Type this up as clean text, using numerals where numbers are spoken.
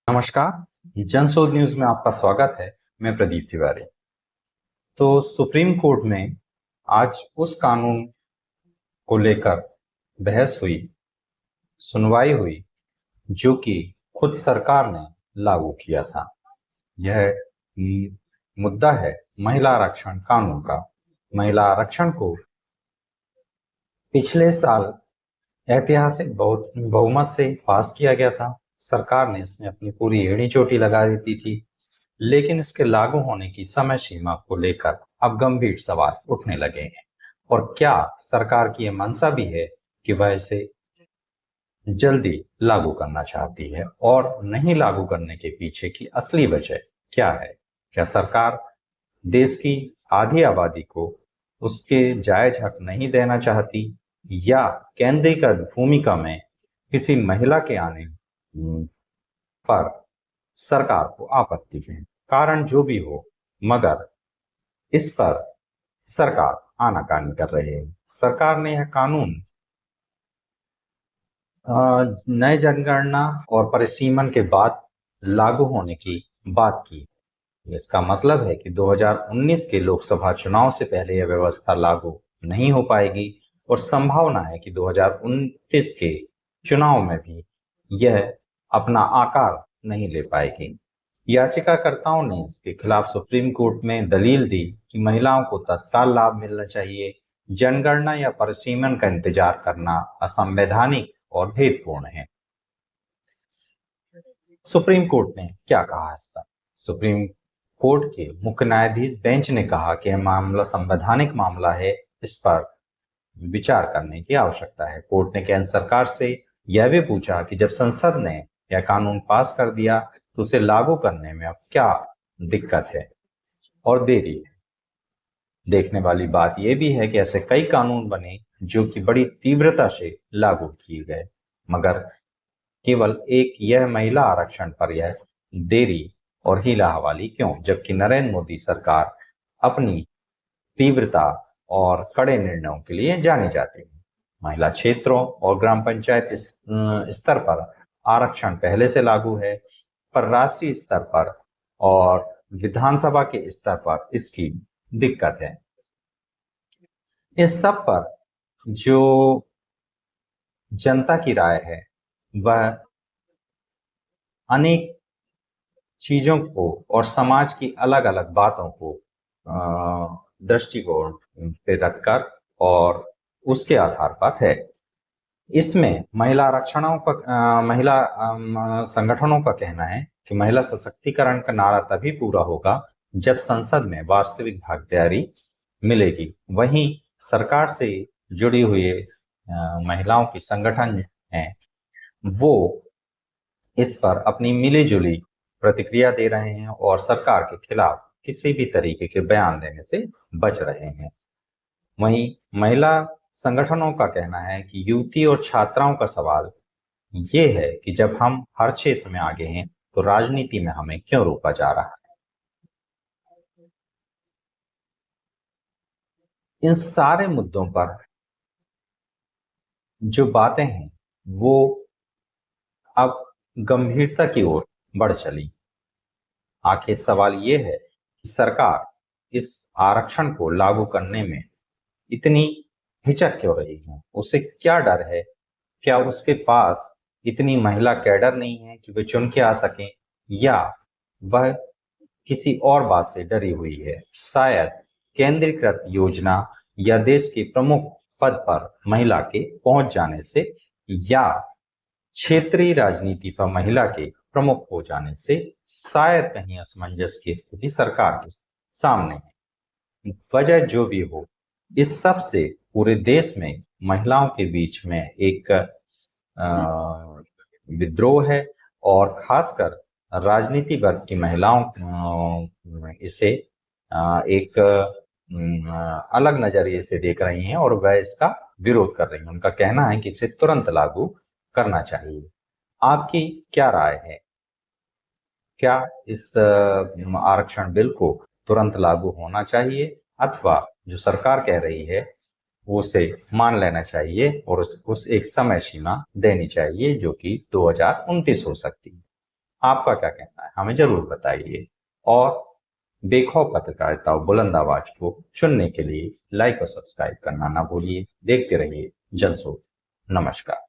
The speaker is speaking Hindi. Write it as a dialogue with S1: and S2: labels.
S1: नमस्कार। जनशोध न्यूज में आपका स्वागत है। मैं प्रदीप तिवारी। तो सुप्रीम कोर्ट में आज उस कानून को लेकर बहस हुई, सुनवाई हुई, जो कि खुद सरकार ने लागू किया था। यह मुद्दा है महिला आरक्षण कानून का। महिला आरक्षण को पिछले साल ऐतिहासिक बहुत बहुमत से पास किया गया था। सरकार ने इसमें अपनी पूरी एड़ी चोटी लगा दी थी, लेकिन इसके लागू होने की समय सीमा को लेकर अब गंभीर सवाल उठने लगे हैं। और क्या सरकार की यह मंशा भी है कि वह इसे जल्दी लागू करना चाहती है? और नहीं लागू करने के पीछे की असली वजह क्या है? क्या सरकार देश की आधी आबादी को उसके जायज हक नहीं देना चाहती, या केंद्रीकृत भूमिका में किसी महिला के आने पर सरकार को आपत्ति है? कारण जो भी हो, मगर इस पर सरकार आनाकानी कर रही है। सरकार ने यह कानून नए जनगणना और परिसीमन के बाद लागू होने की बात की। इसका मतलब है कि 2019 के लोकसभा चुनाव से पहले यह व्यवस्था लागू नहीं हो पाएगी, और संभावना है कि 2029 के चुनाव में भी यह अपना आकार नहीं ले पाएगी। याचिकाकर्ताओं ने इसके खिलाफ सुप्रीम कोर्ट में दलील दी कि महिलाओं को तत्काल लाभ मिलना चाहिए। जनगणना या परिसीमन का इंतजार करना असंवैधानिक और भेदपूर्ण है। सुप्रीम कोर्ट ने क्या कहा इस पर? सुप्रीम कोर्ट के मुख्य न्यायाधीश बेंच ने कहा कि यह मामला संवैधानिक मामला है, इस पर विचार करने की आवश्यकता है। कोर्ट ने केंद्र सरकार से यह भी पूछा कि जब संसद ने यह कानून पास कर दिया तो उसे लागू करने में अब क्या दिक्कत है और देरी है। देखने वाली बात यह भी है कि ऐसे कई कानून बने जो कि बड़ी तीव्रता से लागू किए गए, मगर केवल एक यह महिला आरक्षण पर यह देरी और हीला हवाली क्यों, जबकि नरेंद्र मोदी सरकार अपनी तीव्रता और कड़े निर्णयों के लिए जानी जाती है। महिला क्षेत्रों और ग्राम पंचायत स्तर पर आरक्षण पहले से लागू है, पर राष्ट्रीय स्तर पर और विधानसभा के स्तर पर इसकी दिक्कत है। इस सब पर जो जनता की राय है वह अनेक चीजों को और समाज की अलग अलग बातों को दृष्टिकोण पे रखकर और उसके आधार पर है। इसमें महिला महिला संगठनों का कहना है कि महिला सशक्तिकरण का नारा तभी पूरा होगा जब संसद में वास्तविक भागीदारी मिलेगी। वहीं सरकार से जुड़ी हुई महिलाओं की संगठन हैं, वो इस पर अपनी मिलीजुली प्रतिक्रिया दे रहे हैं और सरकार के खिलाफ किसी भी तरीके के बयान देने से बच रहे हैं। वहीं महिला संगठनों का कहना है कि युवती और छात्राओं का सवाल ये है कि जब हम हर क्षेत्र में आगे हैं तो राजनीति में हमें क्यों रोका जा रहा है। इन सारे मुद्दों पर जो बातें हैं वो अब गंभीरता की ओर बढ़ चली। आखिर सवाल ये है कि सरकार इस आरक्षण को लागू करने में इतनी हिचक क्यों रही है? उसे क्या डर है? क्या उसके पास इतनी महिला कैडर नहीं है कि वे चुन के आ सकें, या वह किसी और बात से डरी हुई है? शायद केंद्रीकृत योजना या देश के प्रमुख पद पर महिला के पहुंच जाने से, या क्षेत्रीय राजनीति पर महिला के प्रमुख हो जाने से शायद कहीं असमंजस की स्थिति सरकार के सामने है। वजह जो भी हो, इस सब से पूरे देश में महिलाओं के बीच में एक विद्रोह है, और खासकर राजनीति वर्ग की महिलाओं इसे एक अलग नजरिए से देख रही हैं और वह इसका विरोध कर रही हैं। उनका कहना है कि इसे तुरंत लागू करना चाहिए। आपकी क्या राय है? क्या इस आरक्षण बिल को तुरंत लागू होना चाहिए, अथवा जो सरकार कह रही है उसे मान लेना चाहिए और उस एक समय सीमा देनी चाहिए जो कि 2029 हो सकती है? आपका क्या कहना है हमें जरूर बताइए। और बेखौफ पत्रकारिता और बुलंद आवाज को चुनने के लिए लाइक और सब्सक्राइब करना ना भूलिए। देखते रहिए जनसुख। नमस्कार।